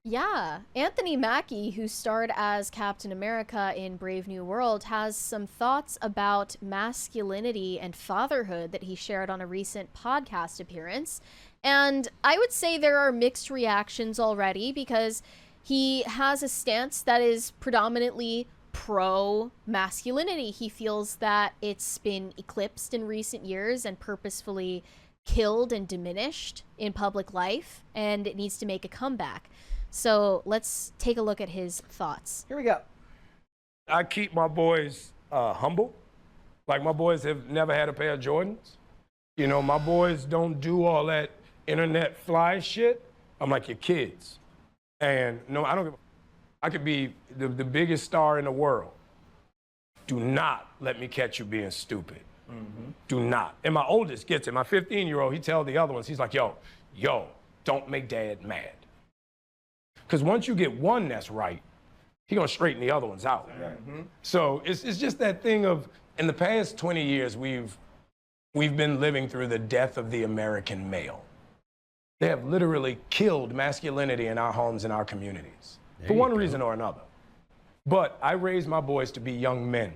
Yeah, Anthony Mackie, who starred as Captain America in Brave New World, has some thoughts about masculinity and fatherhood that he shared on a recent podcast appearance. And I would say there are mixed reactions already because he has a stance that is predominantly pro masculinity. He feels that it's been eclipsed in recent years and purposefully killed and diminished in public life, and it needs to make a comeback. So let's take a look at his thoughts. Here we go. I keep my boys humble. Like, my boys have never had a pair of Jordans. You know, my boys don't do all that internet fly shit. I'm like, your kids. And no, I don't give a, I could be the biggest star in the world. Do not let me catch you being stupid. Mm-hmm. Do not. And my oldest gets it. My 15-year-old, he tells the other ones, he's like, yo, don't make dad mad. Because once you get one that's right, he's going to straighten the other ones out. Mm-hmm. So it's just that thing of, in the past 20 years, we've been living through the death of the American male. They have literally killed masculinity in our homes and our communities, for one reason or another. But I raised my boys to be young men.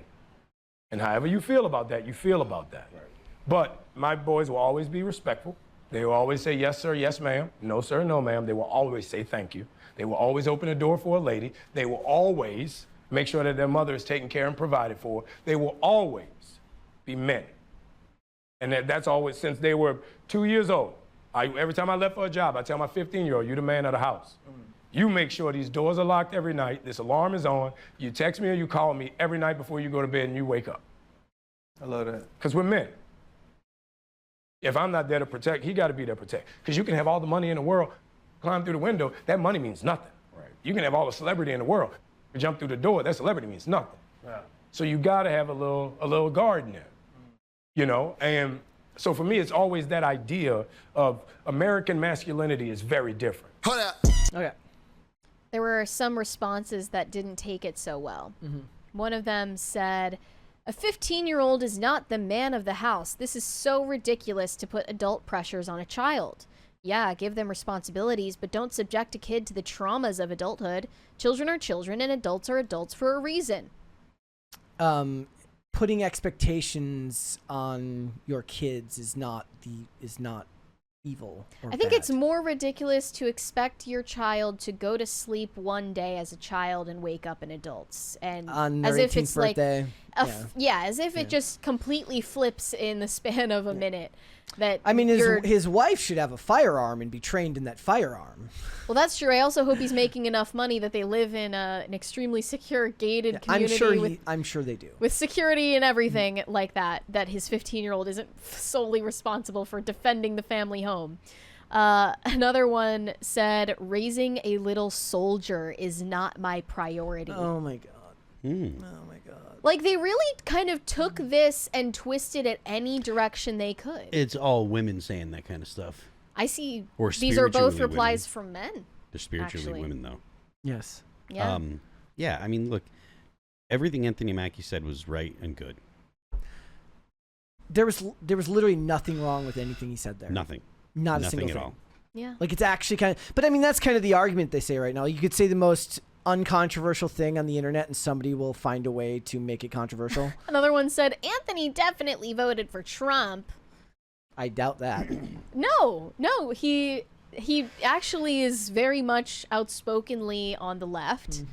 And however you feel about that, you feel about that. Right. But my boys will always be respectful. They will always say, yes, sir, yes, ma'am. No, sir, no, ma'am. They will always say thank you. They will always open the door for a lady. They will always make sure that their mother is taken care and provided for. They will always be men. And that's always, since they were 2 years old. Every time I left for a job, I tell my 15-year-old, you're the man of the house. You make sure these doors are locked every night, this alarm is on, you text me or you call me every night before you go to bed and you wake up. I love that. Because we're men. If I'm not there to protect, he got to be there to protect. Because you can have all the money in the world, climb through the window, that money means nothing. Right. You can have all the celebrity in the world, you jump through the door, that celebrity means nothing. Yeah. So you got to have a little guard in there, you know? And so for me, it's always that idea of American masculinity is very different. Hold up. Okay. There were some responses that didn't take it so well. Mm-hmm. One of them said, a 15-year-old is not the man of the house. This is so ridiculous to put adult pressures on a child. Yeah, give them responsibilities, but don't subject a kid to the traumas of adulthood. Children are children and adults are adults for a reason. Putting expectations on your kids is not evil or I think bad. it's more ridiculous to expect your child to go to sleep one day as a child and wake up an adult, and on their as if 18th it's birthday. as if it just completely flips in the span of a minute. That I mean, his wife should have a firearm and be trained in that firearm. Well, that's true. I also hope he's making enough money that they live in an extremely secure, gated community. I'm sure they do. With security and everything like that, that his 15-year-old isn't solely responsible for defending the family home. Another one said, raising a little soldier is not my priority. Oh, my God. Mm. Oh, my God. Like, they really kind of took this and twisted it any direction they could. It's all women saying that kind of stuff. I see. Or these are both spiritually replies women. from men. They're spiritually actually. women, though. Yes. Yeah. Yeah, I mean, look, everything Anthony Mackie said was right and good. There was literally nothing wrong with anything he said there. Nothing. Not a Nothing single at thing. all. Yeah. Like, it's actually kind of... But, I mean, that's kind of the argument they say right now. You could say the most uncontroversial thing on the internet and somebody will find a way to make it controversial. Another one said, Anthony definitely voted for Trump. I doubt that. No, he actually is very much outspokenly on the left,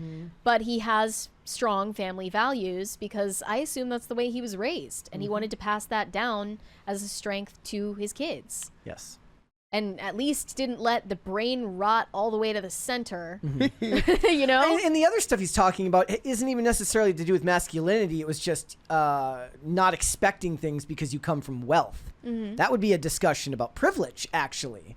but he has strong family values because I assume that's the way he was raised, and he wanted to pass that down as a strength to his kids. Yes. And at least didn't let the brain rot all the way to the center, you know? And the other stuff he's talking about isn't even necessarily to do with masculinity. It was just not expecting things because you come from wealth. That would be a discussion about privilege, actually.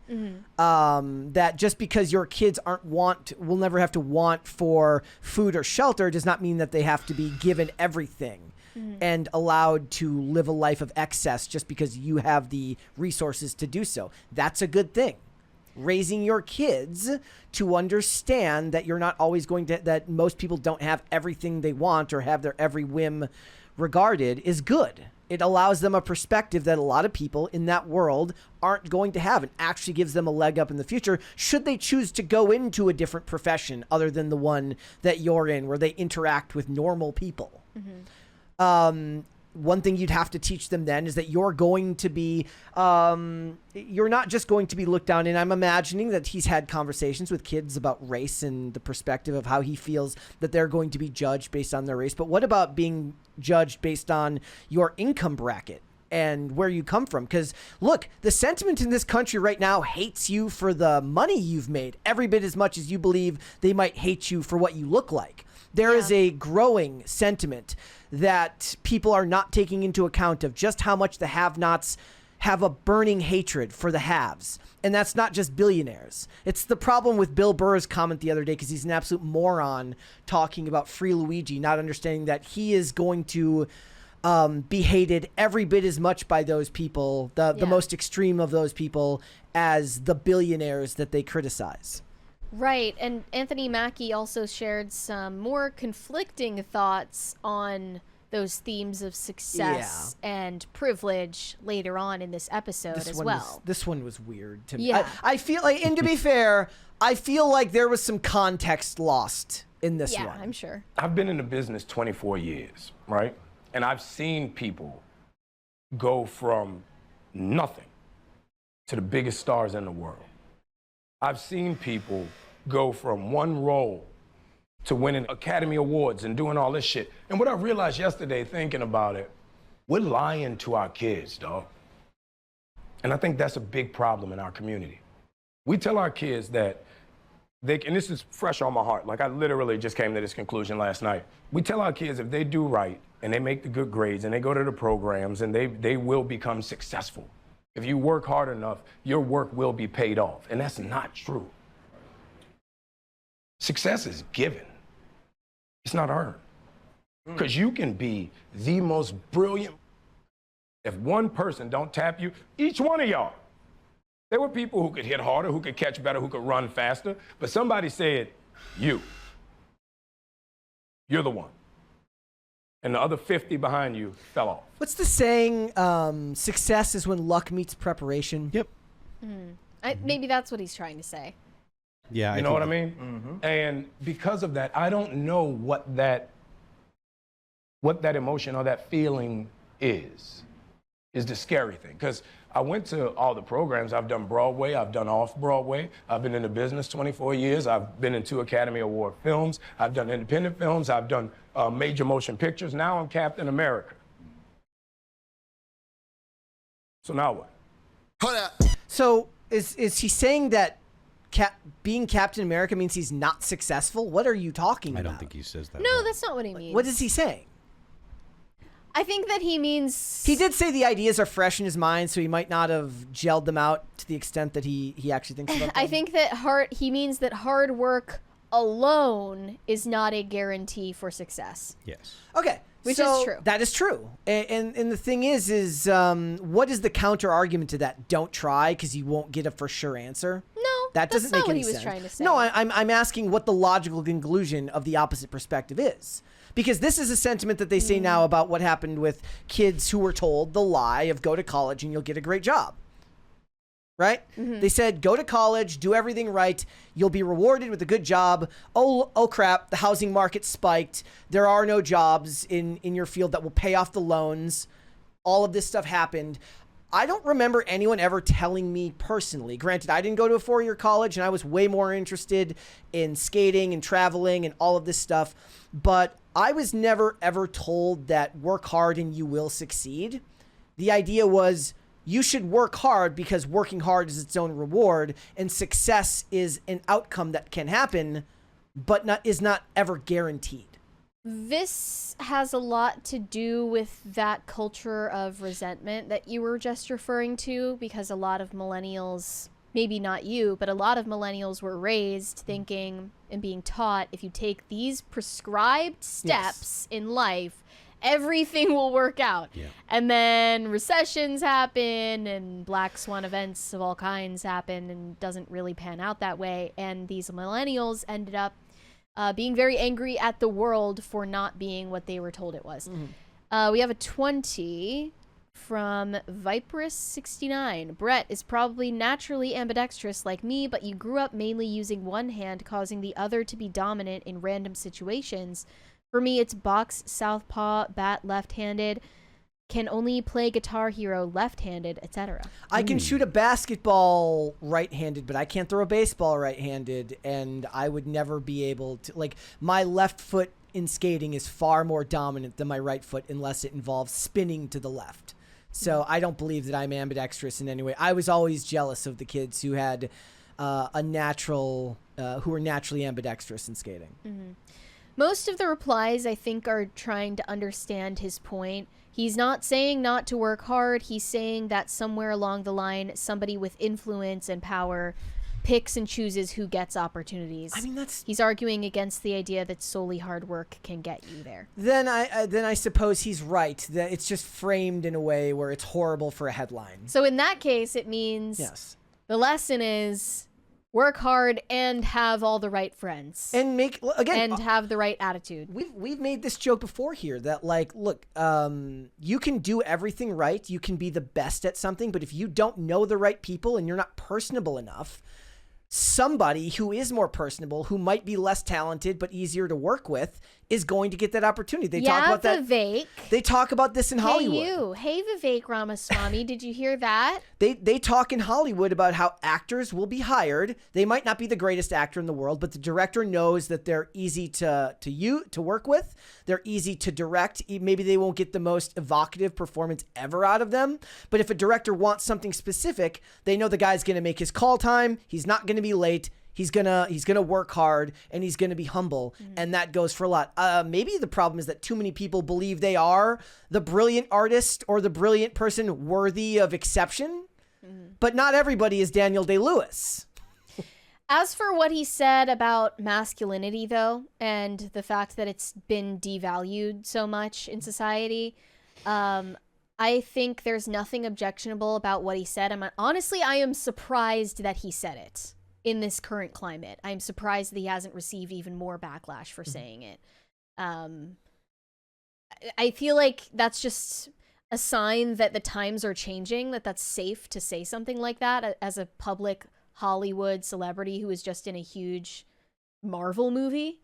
That just because your kids will never have to want for food or shelter does not mean that they have to be given everything. And allowed to live a life of excess just because you have the resources to do so. That's a good thing. Raising your kids to understand that you're not always that most people don't have everything they want or have their every whim regarded is good. It allows them a perspective that a lot of people in that world aren't going to have, and actually gives them a leg up in the future should they choose to go into a different profession other than the one that you're in, where they interact with normal people. One thing you'd have to teach them then is that you're going to be, you're not just going to be looked down. And I'm imagining that he's had conversations with kids about race and the perspective of how he feels that they're going to be judged based on their race. But what about being judged based on your income bracket and where you come from? Because look, the sentiment in this country right now hates you for the money you've made every bit as much as you believe they might hate you for what you look like. There is a growing sentiment that people are not taking into account of just how much the have-nots have a burning hatred for the haves. And that's not just billionaires. It's the problem with Bill Burr's comment the other day, because he's an absolute moron talking about Free Luigi, not understanding that he is going to be hated every bit as much by those people, the most extreme of those people, as the billionaires that they criticize. Right, and Anthony Mackie also shared some more conflicting thoughts on those themes of success and privilege later on in this episode as well. This one was weird to me. Yeah. I feel like, and to be fair, I feel like there was some context lost in this one. Yeah, I'm sure. I've been in the business 24 years, right? And I've seen people go from nothing to the biggest stars in the world. I've seen people go from one role to winning Academy Awards and doing all this shit. And what I realized yesterday thinking about it, we're lying to our kids, dog. And I think that's a big problem in our community. We tell our kids that and this is fresh on my heart, like I literally just came to this conclusion last night. We tell our kids if they do right and they make the good grades and they go to the programs and they will become successful. If you work hard enough, your work will be paid off. And that's not true. Success is given. It's not earned. Because you can be the most brilliant. If one person don't tap you, each one of y'all. There were people who could hit harder, who could catch better, who could run faster. But somebody said, you're the one. And the other 50 behind you fell off. What's the saying? Success is when luck meets preparation. Yep. Maybe that's what he's trying to say. Yeah. You know what I mean? Mm-hmm. And because of that, I don't know what that emotion or that feeling is the scary thing. Because I went to all the programs. I've done Broadway. I've done off-Broadway. I've been in the business 24 years. I've been in 2 Academy Award films. I've done independent films. I've done major motion pictures. Now I'm Captain America. So now what? Hold up. So is he saying that being Captain America means he's not successful? What are you talking about? I don't think he says that. No, that's not what he means. What is he saying? I think that he means... He did say the ideas are fresh in his mind, so he might not have gelled them out to the extent that he actually thinks about them. I think that he means that hard work alone is not a guarantee for success. Yes. Okay. Which so is true. That is true. And the thing is what is the counter argument to that? Don't try because you won't get a for sure answer? No, that doesn't make any sense. That's not what he was trying to say. No, I'm asking what the logical conclusion of the opposite perspective is. Because this is a sentiment that they say now about what happened with kids who were told the lie of go to college and you'll get a great job. Right? Mm-hmm. They said, go to college, do everything right, you'll be rewarded with a good job. Oh crap, the housing market spiked. There are no jobs in your field that will pay off the loans. All of this stuff happened. I don't remember anyone ever telling me personally. Granted, I didn't go to a 4-year college and I was way more interested in skating and traveling and all of this stuff. But I was never ever told that work hard and you will succeed. The idea was you should work hard because working hard is its own reward, and success is an outcome that can happen, but is not ever guaranteed. This has a lot to do with that culture of resentment that you were just referring to, because a lot of millennials, maybe not you, but a lot of millennials were raised thinking and being taught if you take these prescribed steps in life, everything will work out. Yeah. And then recessions happen and black swan events of all kinds happen and doesn't really pan out that way. And these millennials ended up being very angry at the world for not being what they were told it was. Mm-hmm. We have a 20. From Viperus69. Brett is probably naturally ambidextrous like me, but you grew up mainly using one hand, causing the other to be dominant in random situations. For me, it's box, southpaw, bat, left-handed, can only play Guitar Hero left-handed, etc. I can shoot a basketball right-handed, but I can't throw a baseball right-handed, and I would never be able to, like, my left foot in skating is far more dominant than my right foot unless it involves spinning to the left. So I don't believe that I'm ambidextrous in any way. I was always jealous of the kids who had who were naturally ambidextrous in skating. Mm-hmm. Most of the replies, I think, are trying to understand his point. He's not saying not to work hard. He's saying that somewhere along the line, somebody with influence and power picks and chooses who gets opportunities. I mean, he's arguing against the idea that solely hard work can get you there. Then I suppose he's right, that it's just framed in a way where it's horrible for a headline. So in that case, it means yes, the lesson is work hard and have all the right friends and and have the right attitude. We've made this joke before here that, like, look, you can do everything right, you can be the best at something, but if you don't know the right people and you're not personable enough, somebody who is more personable, who might be less talented but easier to work with, is going to get that opportunity. They talk about that. Vivek. They talk about this in Hollywood. Hey, Vivek Ramaswamy, did you hear that? They talk in Hollywood about how actors will be hired. They might not be the greatest actor in the world, but the director knows that they're easy to work with. They're easy to direct. Maybe they won't get the most evocative performance ever out of them, but if a director wants something specific, they know the guy's going to make his call time. He's not going to be late. He's gonna work hard, and he's gonna be humble, and that goes for a lot. Maybe the problem is that too many people believe they are the brilliant artist or the brilliant person worthy of exception, but not everybody is Daniel Day-Lewis. As for what he said about masculinity, though, and the fact that it's been devalued so much in society, I think there's nothing objectionable about what he said. Honestly, I am surprised that he said it. In this current climate, I'm surprised that he hasn't received even more backlash for saying it. I feel like that's just a sign that the times are changing, that's safe to say something like that as a public Hollywood celebrity who was just in a huge Marvel movie.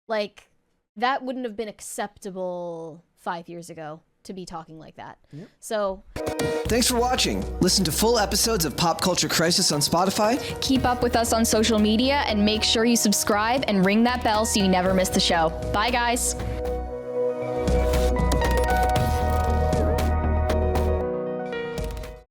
Like, that wouldn't have been acceptable 5 years ago to be talking like that. Yep. So thanks for watching. Listen to full episodes of Pop Culture Crisis on Spotify. Keep up with us on social media and make sure you subscribe and ring that bell so you never miss the show. Bye, guys.